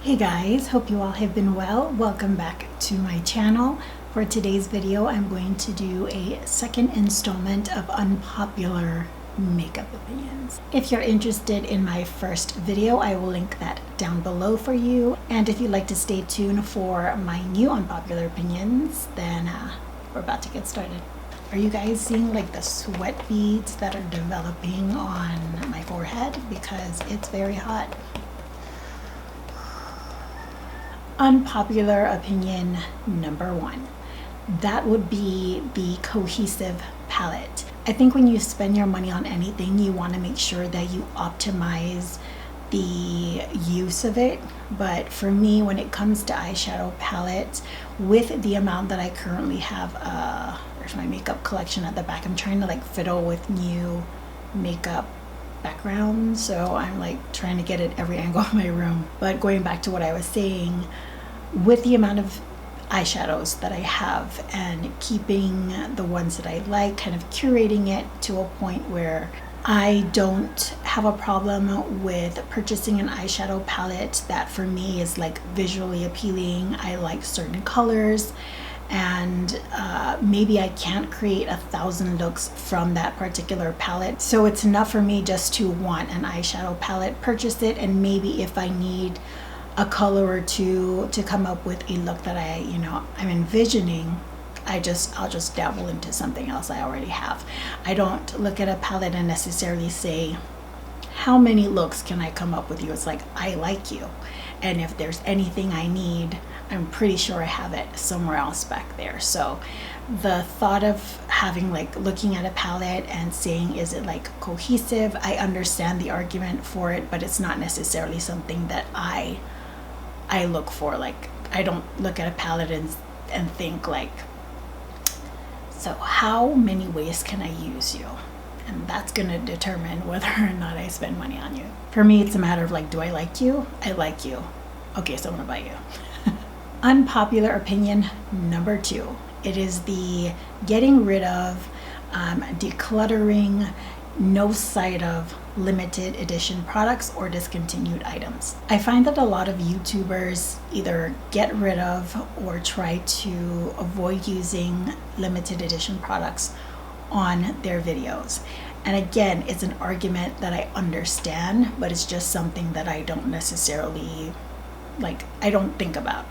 Hey guys, hope you all have been well. Welcome back to my channel. For today's video, I'm going to do a second installment of unpopular makeup opinions. If you're interested in my first video, I will link that down below for you. And if you'd like to stay tuned for my new unpopular opinions, then we're about to get started. Are you guys seeing like the sweat beads that are developing on my forehead? Because it's very hot. Unpopular opinion number one. That would be the cohesive palette. I think when you spend your money on anything, you want to make sure that you optimize the use of it. But for me, when it comes to eyeshadow palettes, with the amount that I currently have, there's my makeup collection at the back. I'm trying to like fiddle with new makeup background, so I'm like trying to get it every angle of my room. But going back to what I was saying, with the amount of eyeshadows that I have and keeping the ones that I like, kind of curating it to a point where I don't have a problem with purchasing an eyeshadow palette that for me is like visually appealing. I like certain colors, and maybe I can't create 1,000 looks from that particular palette, so it's enough for me just to want an eyeshadow palette, purchase it, and maybe if I need a color or two to come up with a look that I'm envisioning, I'll just dabble into something else I already have. I don't look at a palette and necessarily say, how many looks can I come up with you? It's like, I like you, and if there's anything I need, I'm pretty sure I have it somewhere else back there. So the thought of having like looking at a palette and saying, is it like cohesive? I understand the argument for it, but it's not necessarily something that I look for. Like, I don't look at a palette and think like, so how many ways can I use you? And that's gonna determine whether or not I spend money on you. For me, it's a matter of like, do I like you? I like you. Okay, so I'm gonna buy you. Unpopular opinion number two. It is the getting rid of, decluttering, no sight of limited edition products or discontinued items. I find that a lot of YouTubers either get rid of or try to avoid using limited edition products on their videos. And again, it's an argument that I understand, but it's just something that I don't necessarily I don't think about.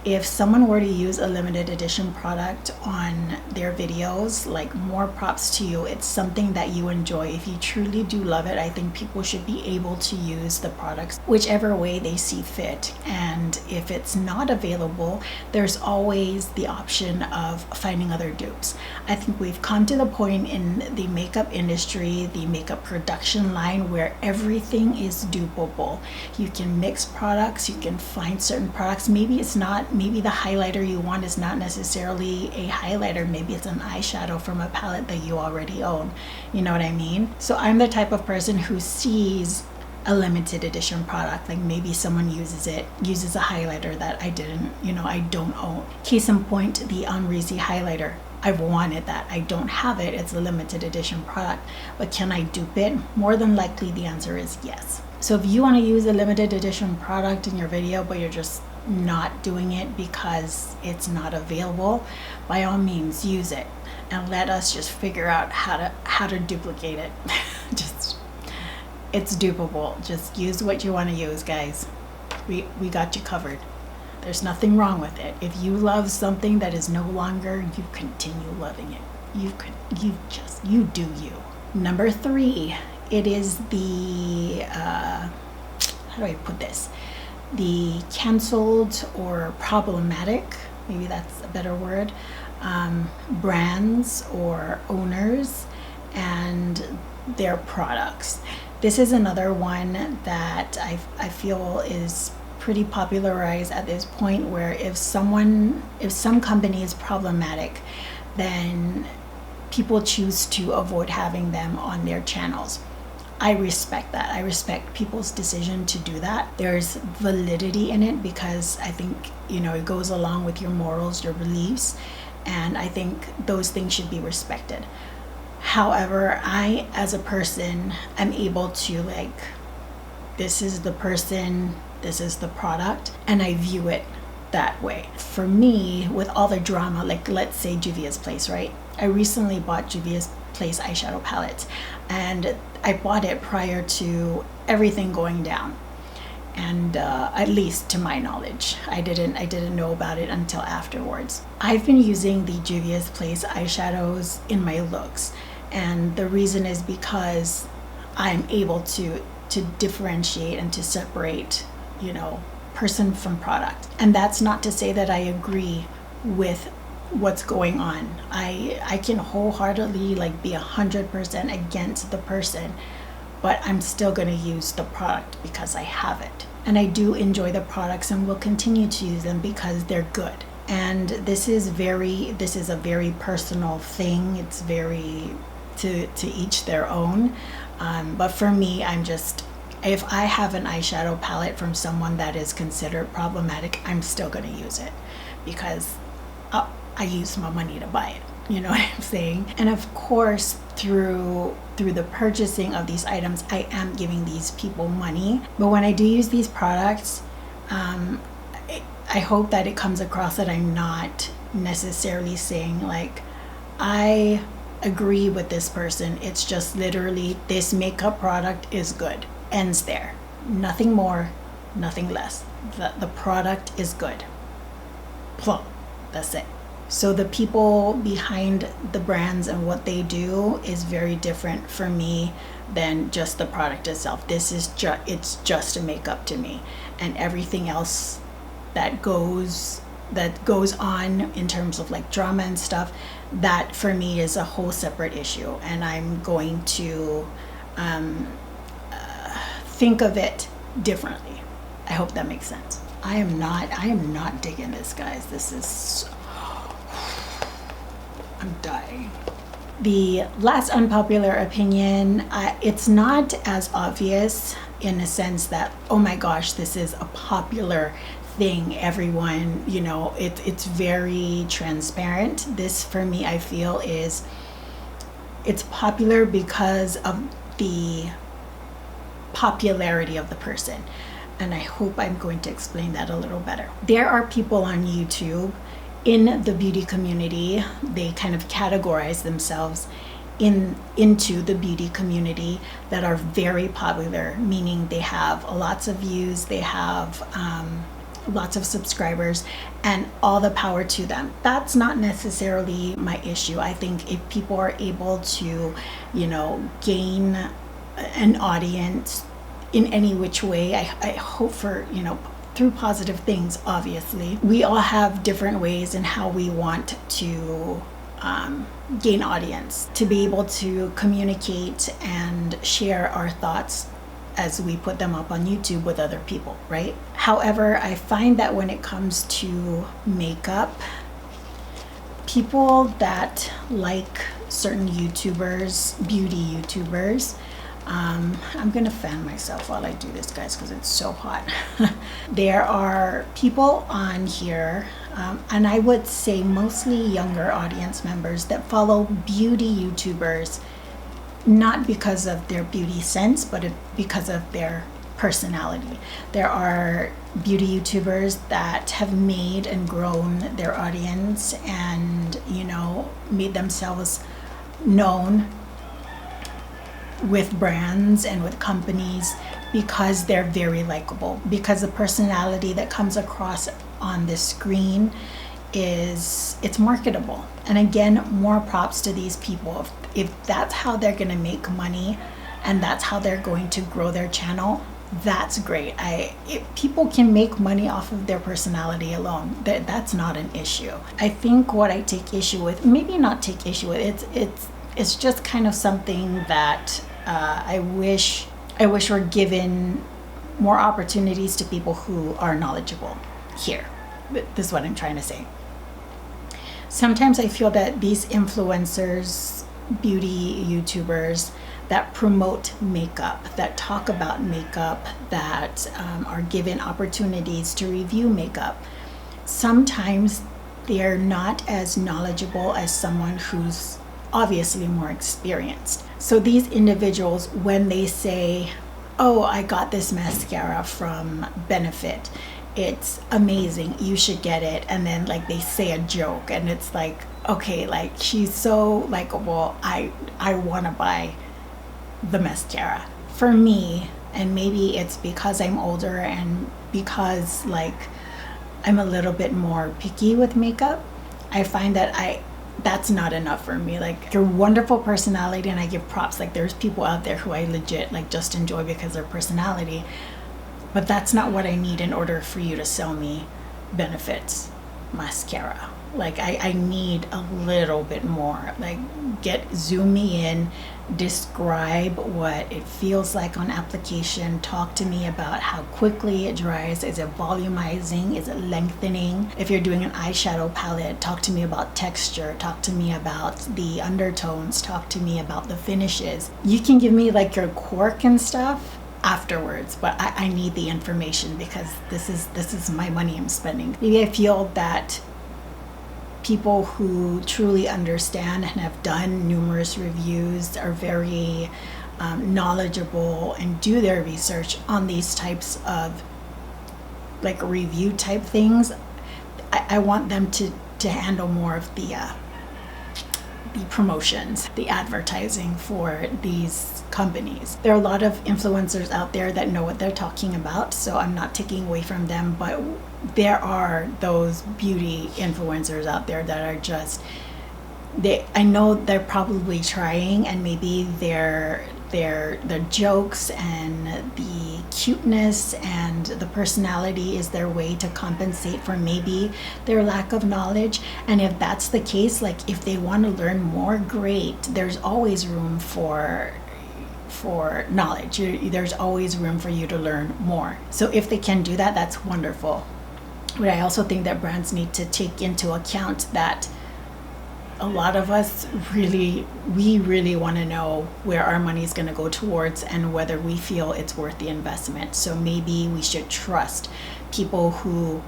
If someone were to use a limited edition product on their videos, like, more props to you. It's something that you enjoy. If you truly do love it, I think people should be able to use the products whichever way they see fit. And if it's not available, there's always the option of finding other dupes. I think we've come to the point in the makeup industry, the makeup production line, where everything is dupable. You can mix products, you can find certain products. Maybe the highlighter you want is not necessarily a highlighter. Maybe it's an eyeshadow from a palette that you already own. You know what I mean? So I'm the type of person who sees a limited edition product, like maybe someone uses a highlighter that I don't own. Case in point, the Unreasy highlighter. I've wanted that. I don't have it. It's a limited edition product. But can I dupe it? More than likely the answer is yes. So if you want to use a limited edition product in your video, but you're just not doing it because it's not available, by all means use it, and let us just figure out how to duplicate it. It's dupable. Just use what you want to use, guys. We got you covered. There's nothing wrong with it. If you love something that is no longer, you continue loving it. You do you. Number three, it is the how do I put this? The canceled or problematic, maybe that's a better word, brands or owners and their products. This is another one that I feel is pretty popularized at this point, where if some company is problematic, then people choose to avoid having them on their channels. I respect that. I respect people's decision to do that. There's validity in it because I think, it goes along with your morals, your beliefs, and I think those things should be respected. However, I, as a person, am able to this is the person this is the product, and I view it that way. For me, with all the drama, like let's say Juvia's Place, right? I recently bought Juvia's Place eyeshadow palette, and I bought it prior to everything going down. And at least to my knowledge, I didn't know about it until afterwards. I've been using the Juvia's Place eyeshadows in my looks, and the reason is because I'm able to differentiate and to separate, person from product. And that's not to say that I agree with what's going on. I can wholeheartedly be 100% against the person, but I'm still going to use the product because I have it. And I do enjoy the products and will continue to use them because they're good. And this is a very personal thing. It's very to each their own. But for me, if I have an eyeshadow palette from someone that is considered problematic, I'm still going to use it because I use my money to buy it. You know what I'm saying? And of course, through the purchasing of these items, I am giving these people money. But when I do use these products, I hope that it comes across that I'm not necessarily saying I agree with this person. It's just literally this makeup product is good. Ends there. Nothing more, nothing less. The product is good. Plum. That's it. So the people behind the brands and what they do is very different for me than just the product itself. This is it's just a makeup to me, and everything else that goes on in terms of drama and stuff, that for me is a whole separate issue, and I'm going to think of it differently. I hope that makes sense. I am not digging this, guys. This is I'm dying. The last unpopular opinion, it's not as obvious in a sense that, oh my gosh, this is a popular thing. Everyone, it's very transparent. This, for me, I feel it's popular because of the popularity of the person. And I hope I'm going to explain that a little better. There are people on YouTube in the beauty community. They kind of categorize themselves into the beauty community that are very popular, meaning they have lots of views, they have lots of subscribers, and all the power to them. That's not necessarily my issue. I think if people are able to, gain an audience in any which way, I hope for, through positive things. Obviously, we all have different ways in how we want to gain audience, to be able to communicate and share our thoughts as we put them up on YouTube with other people, right? However, I find that when it comes to makeup, people that like certain YouTubers, beauty YouTubers, I'm gonna fan myself while I do this, guys, because it's so hot. There are people on here, and I would say mostly younger audience members, that follow beauty YouTubers, not because of their beauty sense, but because of their personality. There are beauty YouTubers that have made and grown their audience and, made themselves known with brands and with companies because they're very likable, because the personality that comes across on this screen it's marketable. And again, more props to these people. If that's how they're going to make money and that's how they're going to grow their channel, that's great. If people can make money off of their personality alone, that's not an issue. I think what I take issue with, maybe not take issue with, it's just kind of something that I wish were given more opportunities to people who are knowledgeable here. This is what I'm trying to say. Sometimes I feel that these influencers, beauty YouTubers that promote makeup, that talk about makeup, that are given opportunities to review makeup, sometimes they're not as knowledgeable as someone who's obviously more experienced. So these individuals, when they say, oh, I got this mascara from Benefit, it's amazing, you should get it. And then like they say a joke and it's like, okay, like she's so likable, I want to buy the mascara. For me, and maybe it's because I'm older and because like I'm a little bit more picky with makeup, I find that that's not enough for me. Like, your wonderful personality, and I give props, like there's people out there who I legit like just enjoy because of their personality, but that's not what I need in order for you to sell me Benefits mascara. Like I need a little bit more. Like, zoom me in, describe what it feels like on application, talk to me about how quickly it dries, is it volumizing, is it lengthening? If you're doing an eyeshadow palette, talk to me about texture, talk to me about the undertones, talk to me about the finishes. You can give me like your quirk and stuff afterwards, but I need the information because this is my money I'm spending. Maybe I feel that people who truly understand and have done numerous reviews are very knowledgeable and do their research on these types of like review type things. I want them to handle more of the promotions, the advertising for these companies. There are a lot of influencers out there that know what they're talking about, so I'm not taking away from them, but there are those beauty influencers out there that are just, I know they're probably trying, and maybe their jokes and the cuteness and the personality is their way to compensate for maybe their lack of knowledge. And if that's the case, like if they want to learn more, great. There's always room for knowledge. There's always room for you to learn more. So if they can do that, that's wonderful. But I also think that brands need to take into account that a lot of us really want to know where our money is going to go towards and whether we feel it's worth the investment. So maybe we should trust people who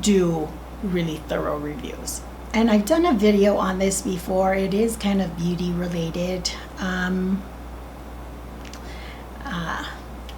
do really thorough reviews. And I've done a video on this before. It is kind of beauty related.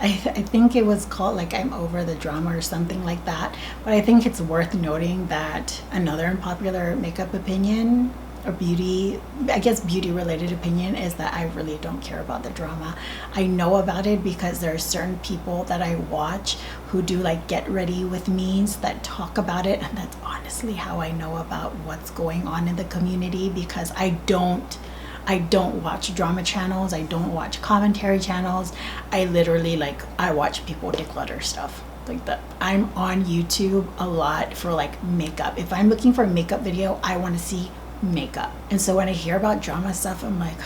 I think it was called like I'm Over the Drama or something like that. But I think it's worth noting that another unpopular makeup opinion or beauty related opinion is that I really don't care about the drama. I know about it because there are certain people that I watch who do like get ready with me's that talk about it, and that's honestly how I know about what's going on in the community, because I don't watch drama channels, I don't watch commentary channels. I literally I watch people declutter stuff like that. I'm on YouTube a lot for like makeup. If I'm looking for a makeup video, I want to see makeup. And so when I hear about drama stuff, I'm like,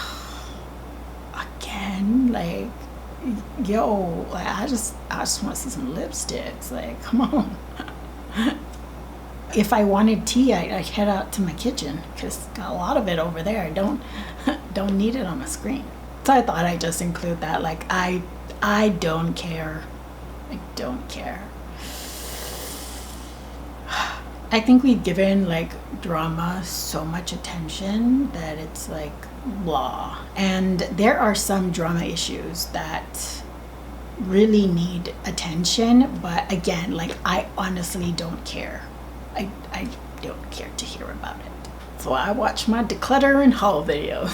again, like, yo, like, I just want to see some lipsticks. Like, come on. If I wanted tea, I'd head out to my kitchen because got a lot of it over there. I don't need it on my screen. So I thought I'd just include that. Like, I don't care. I don't care. I think we've given like drama so much attention that it's like blah. And there are some drama issues that really need attention, but again, like, I honestly don't care. I don't care to hear about it. So I watch my declutter and haul videos.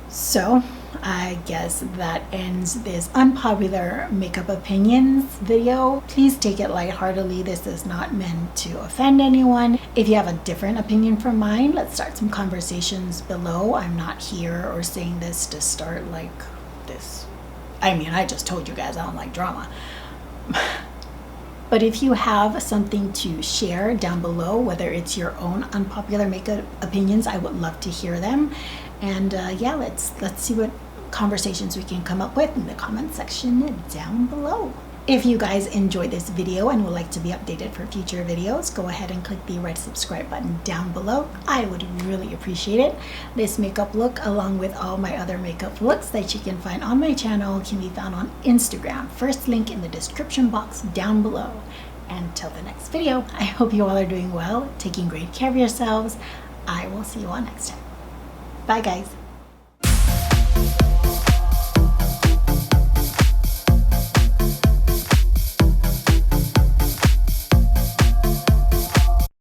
So I guess that ends this unpopular makeup opinions video. Please take it lightheartedly. This is not meant to offend anyone. If you have a different opinion from mine, let's start some conversations below. I'm not here or saying this to start like this. I mean, I just told you guys I don't like drama. But if you have something to share down below, whether it's your own unpopular makeup opinions, I would love to hear them. And yeah, let's see what conversations we can come up with in the comment section down below. If you guys enjoyed this video and would like to be updated for future videos, go ahead and click the red subscribe button down below. I would really appreciate it. This makeup look, along with all my other makeup looks that you can find on my channel, can be found on Instagram. First link in the description box down below. Until the next video, I hope you all are doing well, taking great care of yourselves. I will see you all next time. Bye guys.